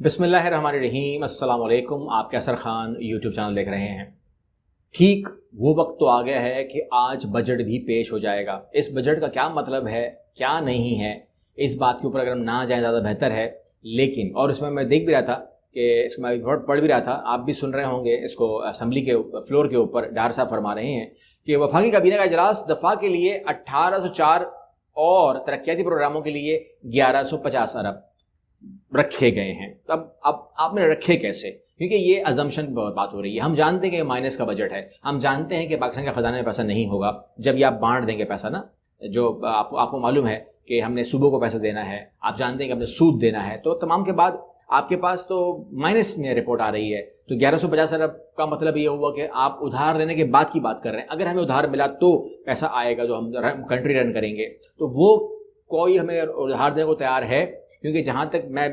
بسم اللہ الرحمن الرحیم۔ السلام علیکم۔ آپ کیسر خان یوٹیوب چینل دیکھ رہے ہیں۔ ٹھیک وہ وقت تو آ گیا ہے کہ آج بجٹ بھی پیش ہو جائے گا۔ اس بجٹ کا کیا مطلب ہے، کیا نہیں ہے، اس بات کے اوپر اگر ہم نہ جائیں زیادہ بہتر ہے۔ لیکن اور اس میں دیکھ بھی رہا تھا کہ اس میں پڑھ بھی رہا تھا، آپ بھی سن رہے ہوں گے اس کو، اسمبلی کے فلور کے اوپر ڈار صاحب فرما رہے ہیں کہ وفاقی کابینہ کا اجلاس دفاع کے لیے 1804 اور ترقیاتی پروگراموں کے لیے 1150 ارب رکھے گئے ہیں۔ اب آپ نے رکھے کیسے؟ کیونکہ یہ ازمپشن بات ہو رہی ہے۔ ہم جانتے ہیں کہ مائنس کا بجٹ ہے، ہم جانتے ہیں کہ پاکستان کے خزانے میں پیسہ نہیں ہوگا جب یہ آپ بانٹ دیں گے پیسہ نا، جو آپ کو معلوم ہے کہ ہم نے صوبوں کو پیسہ دینا ہے، آپ جانتے ہیں کہ ہم نے سود دینا ہے، تو تمام کے بعد آپ کے پاس تو مائنس میں رپورٹ آ رہی ہے۔ تو 1150 ارب کا مطلب یہ ہوا کہ آپ ادھار لینے کے بعد کی بات کر رہے ہیں۔ اگر ہمیں ادھار ملا تو پیسہ آئے گا جو ہم کنٹری رن کریں گے، تو وہ کوئی ہمیں ادھار دینے کو تیار ہے؟ کیونکہ جہاں تک میں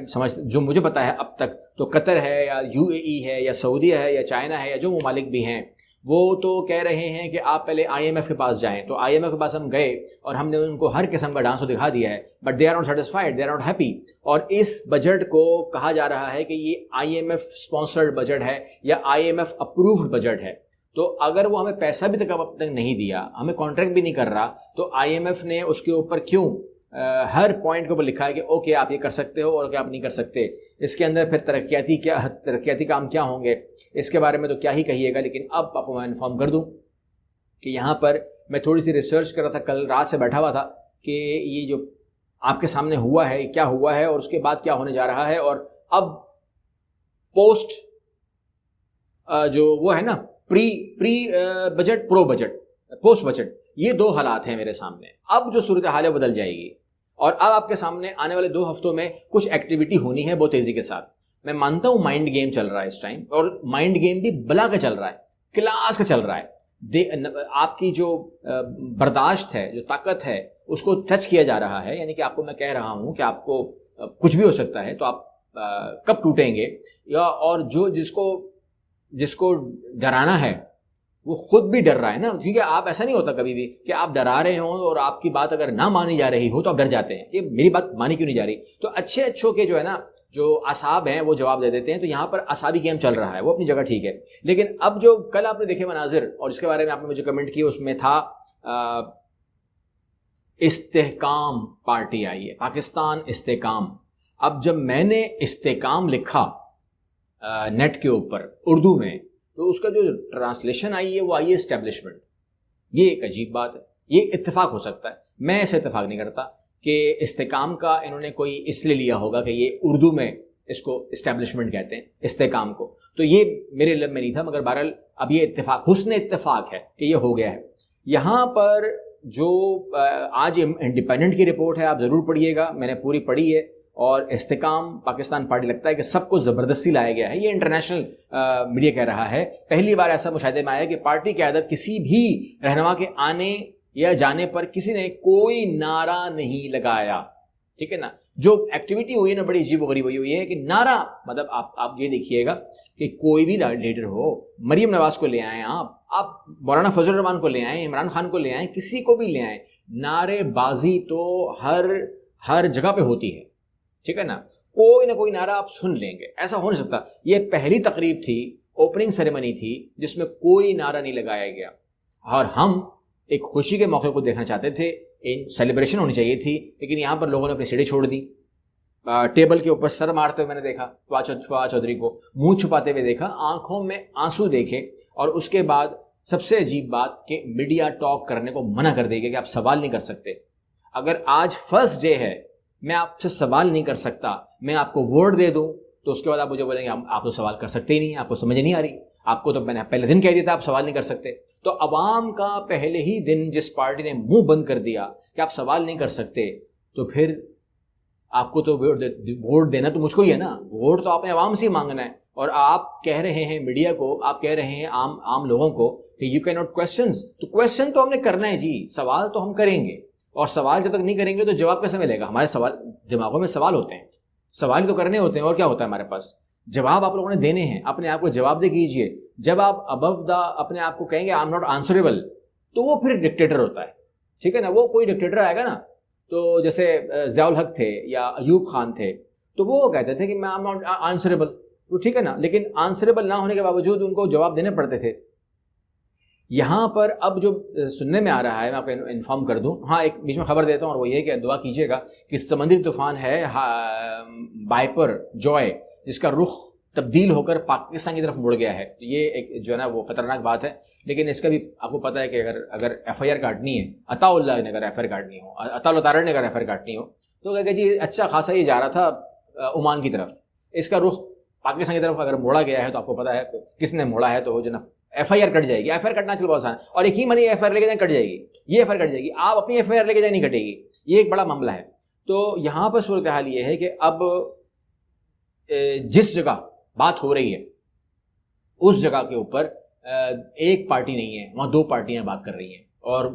جو مجھے پتا ہے اب تک، تو قطر ہے یا UAE ہے یا سعودیہ ہے یا چائنا ہے یا جو ممالک بھی ہیں، وہ تو کہہ رہے ہیں کہ آپ پہلے IMF کے پاس جائیں۔ تو IMF کے پاس ہم گئے اور ہم نے ان کو ہر قسم کا ڈانس دکھا دیا ہے، but they are not satisfied, they are not happy. اور اس بجٹ کو کہا جا رہا ہے کہ یہ IMF اسپانسرڈ بجٹ ہے یا IMF اپرووڈ بجٹ ہے۔ تو اگر وہ ہمیں پیسہ بھی اب تک نہیں دیا، ہمیں کانٹریکٹ بھی نہیں کر رہا، تو IMF نے اس کے اوپر کیوں ہر پوائنٹ کے اوپر لکھا ہے کہ اوکے آپ یہ کر سکتے ہو اور کیا آپ نہیں کر سکتے۔ اس کے اندر پھر ترقیاتی کام کیا ہوں گے، اس کے بارے میں تو کیا ہی کہیے گا۔ لیکن اب آپ کو میں انفارم کر دوں کہ یہاں پر میں تھوڑی سی ریسرچ کر رہا تھا، کل رات سے بیٹھا ہوا تھا کہ یہ جو آپ کے سامنے ہوا ہے کیا ہوا ہے اور اس کے بعد کیا ہونے جا رہا ہے۔ اور اب پوسٹ جو وہ ہے نا، پری بجٹ، پرو بجٹ، پوسٹ بجٹ، یہ دو حالات ہیں میرے سامنے۔ اب جو صورتحال ہے بدل جائے گی، اور اب آپ کے سامنے آنے والے 2 ہفتوں میں کچھ ایکٹیویٹی ہونی ہے بہت تیزی کے ساتھ۔ میں مانتا ہوں مائنڈ گیم چل رہا ہے اس ٹائم، اور مائنڈ گیم بھی بلا کا چل رہا ہے، کلاس کا چل رہا ہے۔ آپ کی جو برداشت ہے، جو طاقت ہے، اس کو ٹچ کیا جا رہا ہے۔ یعنی کہ آپ کو میں کہہ رہا ہوں کہ آپ کو کچھ بھی ہو سکتا ہے، تو آپ کب ٹوٹیں گے، یا اور جس کو ڈرانا ہے وہ خود بھی ڈر رہا ہے نا۔ کیونکہ آپ ایسا نہیں ہوتا کبھی بھی کہ آپ ڈرا رہے ہوں اور آپ کی بات اگر نہ مانی جا رہی ہو تو آپ ڈر جاتے ہیں کہ میری بات مانی کیوں نہیں جا رہی۔ تو اچھوں کے جو ہے نا، جو اعصاب ہیں وہ جواب دے دیتے ہیں۔ تو یہاں پر اعصابی گیم چل رہا ہے، وہ اپنی جگہ ٹھیک ہے۔ لیکن اب جو کل آپ نے دیکھے مناظر، اور جس کے بارے میں آپ نے مجھے کمنٹ کیا، اس میں تھا استحکام پارٹی آئی ہے، پاکستان استحکام۔ اب جب میں نے استحکام لکھا نیٹ کے اوپر اردو میں، تو اس کا جو ٹرانسلیشن آئی ہے وہ آئی ہے اسٹیبلشمنٹ۔ یہ ایک عجیب بات ہے، یہ اتفاق ہو سکتا ہے، میں ایسے اتفاق نہیں کرتا کہ استحکام کا انہوں نے کوئی اس لیے لیا ہوگا کہ یہ اردو میں اس کو اسٹیبلشمنٹ کہتے ہیں استحکام کو، تو یہ میرے علم میں نہیں تھا۔ مگر بہرحال اب یہ اتفاق، حسن اتفاق ہے کہ یہ ہو گیا ہے۔ یہاں پر جو آج انڈیپینڈنٹ کی رپورٹ ہے، آپ ضرور پڑھیے گا، میں نے پوری پڑھی ہے، اور استحکام پاکستان پارٹی لگتا ہے کہ سب کو زبردستی لایا گیا ہے۔ یہ انٹرنیشنل میڈیا کہہ رہا ہے، پہلی بار ایسا مشاہدے میں آیا کہ پارٹی قیادت کسی بھی رہنما کے آنے یا جانے پر کسی نے کوئی نعرہ نہیں لگایا، ٹھیک ہے نا۔ جو ایکٹیویٹی ہوئی ہے نا، بڑی عجیب و غریب ہوئی ہے کہ نعرہ، مطلب آپ یہ دیکھیے گا کہ کوئی بھی لیڈر ہو، مریم نواز کو لے آئیں، آپ مولانا فضل الرحمان کو لے آئیں، عمران خان کو لے آئیں، کسی کو بھی لے آئیں، نعرے بازی تو ہر جگہ پہ ہوتی ہے، ٹھیک ہے نا۔ کوئی نہ کوئی نعرہ آپ سن لیں گے، ایسا ہو نہیں سکتا۔ یہ پہلی تقریب تھی، اوپننگ سیریمنی تھی، جس میں کوئی نعرہ نہیں لگایا گیا، اور ہم ایک خوشی کے موقع کو دیکھنا چاہتے تھے، سیلیبریشن ہونی چاہیے تھی، لیکن یہاں پر لوگوں نے اپنی سیڑھی چھوڑ دی۔ ٹیبل کے اوپر سر مارتے ہوئے میں نے دیکھا فواد چودھری کو، منہ چھپاتے ہوئے دیکھا، آنکھوں میں آنسو دیکھے، اور اس کے بعد سب سے عجیب بات کہ میڈیا ٹاک کرنے کو منع کر دے گا کہ آپ سوال نہیں کر سکتے۔ اگر آج فرسٹ ڈے ہے، میں آپ سے سوال نہیں کر سکتا، میں آپ کو ورڈ دے دوں تو اس کے بعد آپ مجھے بولیں گے آپ تو سوال کر سکتے ہی نہیں، آپ کو سمجھ نہیں آ رہی، آپ کو تو میں نے پہلے دن کہہ دیا تھا آپ سوال نہیں کر سکتے۔ تو عوام کا پہلے ہی دن جس پارٹی نے منہ بند کر دیا کہ آپ سوال نہیں کر سکتے، تو پھر آپ کو تو ووٹ دینا تو مجھ کو ہی ہے نا، ووٹ تو آپ نے عوام سے ہی مانگنا ہے۔ اور آپ کہہ رہے ہیں میڈیا کو، آپ کہہ رہے ہیں عام لوگوں کو کہ یو کین ناٹ کویسچنز، تو کویسچن تو ہم نے کرنا ہے جی، سوال تو ہم کریں گے، اور سوال جب تک نہیں کریں گے تو جواب کیسے ملے گا؟ ہمارے سوال دماغوں میں سوال ہوتے ہیں، سوال تو کرنے ہوتے ہیں، اور کیا ہوتا ہے ہمارے پاس؟ جواب آپ لوگوں نے دینے ہیں، اپنے آپ کو جواب دے کیجئے۔ جب آپ ابو دا اپنے آپ کو کہیں گے آئی ایم ناٹ آنسریبل، تو وہ پھر ڈکٹیٹر ہوتا ہے، ٹھیک ہے نا۔ وہ کوئی ڈکٹیٹر آئے گا نا، تو جیسے ضیاء الحق تھے یا ایوب خان تھے، تو وہ کہتے تھے کہ میں ایم ناٹ آنسریبل، تو ٹھیک ہے نا، لیکن آنسریبل نہ ہونے کے باوجود ان کو جواب دینے پڑتے تھے. یہاں پر اب جو سننے میں آ رہا ہے، میں آپ کو انفارم کر دوں، ہاں ایک بیچ میں خبر دیتا ہوں، اور وہ یہ کہ دعا کیجیے گا کہ سمندری طوفان ہے وائپر جوائے، جس کا رخ تبدیل ہو کر پاکستان کی طرف مڑ گیا ہے. یہ ایک جو ہے نا وہ خطرناک بات ہے. لیکن اس کا بھی آپ کو پتہ ہے کہ اگر ایف آئی آر کاٹنی ہے، عطا اللہ نے اگر ایف آئی آر کاٹنی ہو، عطا اللہ تعالی نے اگر ایف آئی آر کاٹنی ہو، تو کہ جی اچھا خاصا یہ جا رہا تھا عمان کی طرف، اس کا رخ پاکستان کی طرف اگر موڑا گیا ہے تو آپ کو پتہ ہے کس نے موڑا ہے، تو جو نا ایف آئی آر کٹ جائے گی. ایف آئی آر کٹنا چل بہت آسان ہے، اور ایک ہی منی ایف آئی آر لے کے جائیں کٹ جائے گی، یہ ایف آئی آر کٹ جائے گی، آپ اپنی ایف آئی آر لے کے جائیں نہیں کٹے گی. یہ ایک بڑا معاملہ ہے. تو یہاں پر صورتحال یہ ہے کہ اب جس جگہ بات ہو رہی ہے اس جگہ کے اوپر ایک پارٹی نہیں ہے، وہاں دو پارٹیاں بات کر رہی ہیں، اور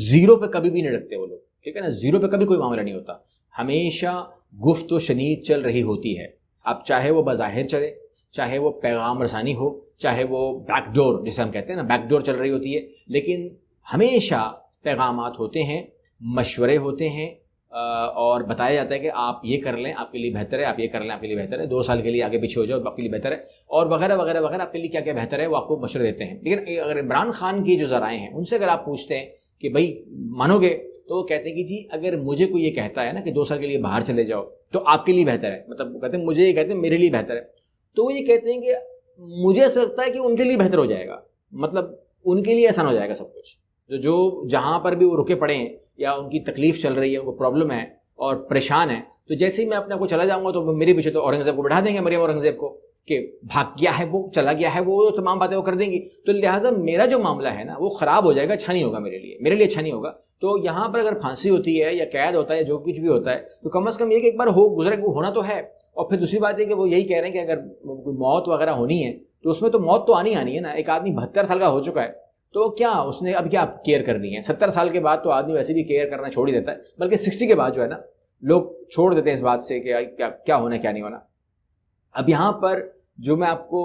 زیرو پہ کبھی بھی نہیں رکھتے وہ لوگ، ٹھیک ہے نا، زیرو پہ کبھی کوئی معاملہ نہیں ہوتا، ہمیشہ گفت و شنید چل رہی ہوتی ہے. اب چاہے وہ بظاہر چلے، چاہے وہ پیغام رسانی ہو، چاہے وہ بیک ڈور جسے ہم کہتے ہیں نا، بیک ڈور چل رہی ہوتی ہے، لیکن ہمیشہ پیغامات ہوتے ہیں، مشورے ہوتے ہیں، اور بتایا جاتا ہے کہ آپ یہ کر لیں آپ کے لیے بہتر ہے، آپ یہ کر لیں آپ کے لیے بہتر ہے، 2 سال کے لیے آگے پیچھے ہو جاؤ آپ کے لیے بہتر ہے، اور وغیرہ وغیرہ وغیرہ، آپ کے لیے کیا کیا بہتر ہے وہ آپ کو مشورے دیتے ہیں. لیکن اگر عمران خان کی جو ذرائع ہیں ان سے اگر آپ پوچھتے ہیں کہ بھائی مانو گے، تو وہ کہتے ہیں کہ جی اگر مجھے کوئی یہ کہتا ہے نا کہ 2 سال کے لیے باہر چلے جاؤ تو آپ کے لیے بہتر ہے، مطلب وہ کہتے ہیں مجھے یہ کہتے ہیں میرے لیے بہتر ہے، تو وہ یہ کہتے ہیں کہ مجھے ایسا لگتا ہے کہ ان کے لیے بہتر ہو جائے گا، مطلب ان کے لیے آسان ہو جائے گا سب کچھ، جو جہاں پر بھی وہ رکے پڑے ہیں یا ان کی تکلیف چل رہی ہے، ان کو پرابلم ہے اور پریشان ہے، تو جیسے ہی میں اپنے کو چلا جاؤں گا تو میرے پیچھے تو اورنگزیب کو بٹھا دیں گے، مریم اورنگزیب کو، کہ بھاگ گیا ہے وہ، چلا گیا ہے وہ، تمام باتیں وہ کر دیں گی. تو لہٰذا میرا جو معاملہ ہے نا وہ خراب ہو جائے گا، اچھا نہیں ہوگا میرے لیے اچھا نہیں ہوگا. تو یہاں پر اگر پھانسی ہوتی ہے یا قید ہوتا ہے، جو کچھ بھی ہوتا ہے، تو کم از کم یہ کہ ایک بار گزرے ہونا تو ہے. اور پھر دوسری بات یہ کہ وہ یہی کہہ رہے ہیں کہ اگر کوئی موت وغیرہ ہونی ہے تو اس میں تو موت تو آنی ہے نا. ایک آدمی 72 سال کا ہو چکا ہے، تو کیا اس نے اب کیا کیئر کرنی ہے؟ 70 سال کے بعد تو آدمی ویسے بھی کیئر کرنا چھوڑ ہی دیتا ہے، بلکہ 60 کے بعد جو ہے نا لوگ چھوڑ دیتے ہیں اس بات سے کہ کیا ہونا کیا نہیں ہونا. اب یہاں پر جو میں آپ کو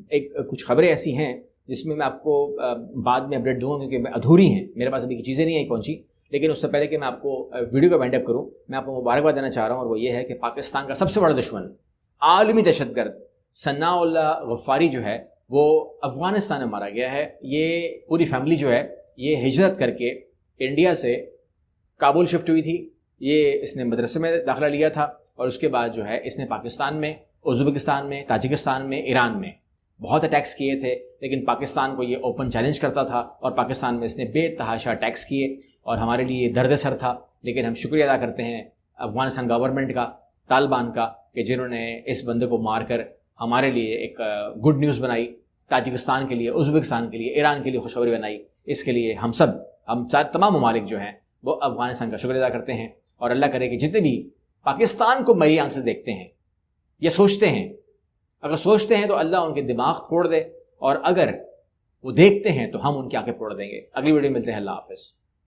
ایک کچھ خبریں ایسی ہیں جس میں آپ کو بعد میں اپڈیٹ دوں گا، کیونکہ ادھوری ہیں، میرے پاس ابھی کی چیزیں نہیں پہنچی. لیکن اس سے پہلے کہ میں آپ کو ویڈیو کا وائنڈ اپ کروں، میں آپ کو مبارکباد دینا چاہ رہا ہوں، اور وہ یہ ہے کہ پاکستان کا سب سے بڑا دشمن، عالمی دہشت گرد ثناء اللہ غفاری جو ہے وہ افغانستان میں مارا گیا ہے. یہ پوری فیملی جو ہے یہ ہجرت کر کے انڈیا سے کابل شفٹ ہوئی تھی. یہ اس نے مدرسے میں داخلہ لیا تھا، اور اس کے بعد جو ہے اس نے پاکستان میں، ازبکستان میں، تاجکستان میں، ایران میں بہت اٹیکس کیے تھے، لیکن پاکستان کو یہ اوپن چیلنج کرتا تھا، اور پاکستان میں اس نے بے تحاشا اٹیکس کیے، اور ہمارے لیے یہ درد سر تھا. لیکن ہم شکریہ ادا کرتے ہیں افغانستان گورنمنٹ کا، طالبان کا، کہ جنہوں نے اس بندے کو مار کر ہمارے لیے ایک گڈ نیوز بنائی، تاجکستان کے لیے، ازبکستان کے لیے، ایران کے لیے خوشخبری بنائی. اس کے لیے ہم تمام ممالک جو ہیں وہ افغانستان کا شکریہ ادا کرتے ہیں، اور اللہ کرے کہ جتنے بھی پاکستان کو میری آنکھ سے دیکھتے ہیں یا سوچتے ہیں، اگر سوچتے ہیں تو اللہ ان کے دماغ پھوڑ دے، اور اگر وہ دیکھتے ہیں تو ہم ان کی آنکھیں پھوڑ دیں گے. اگلی ویڈیو میں ملتے ہیں. اللہ حافظ.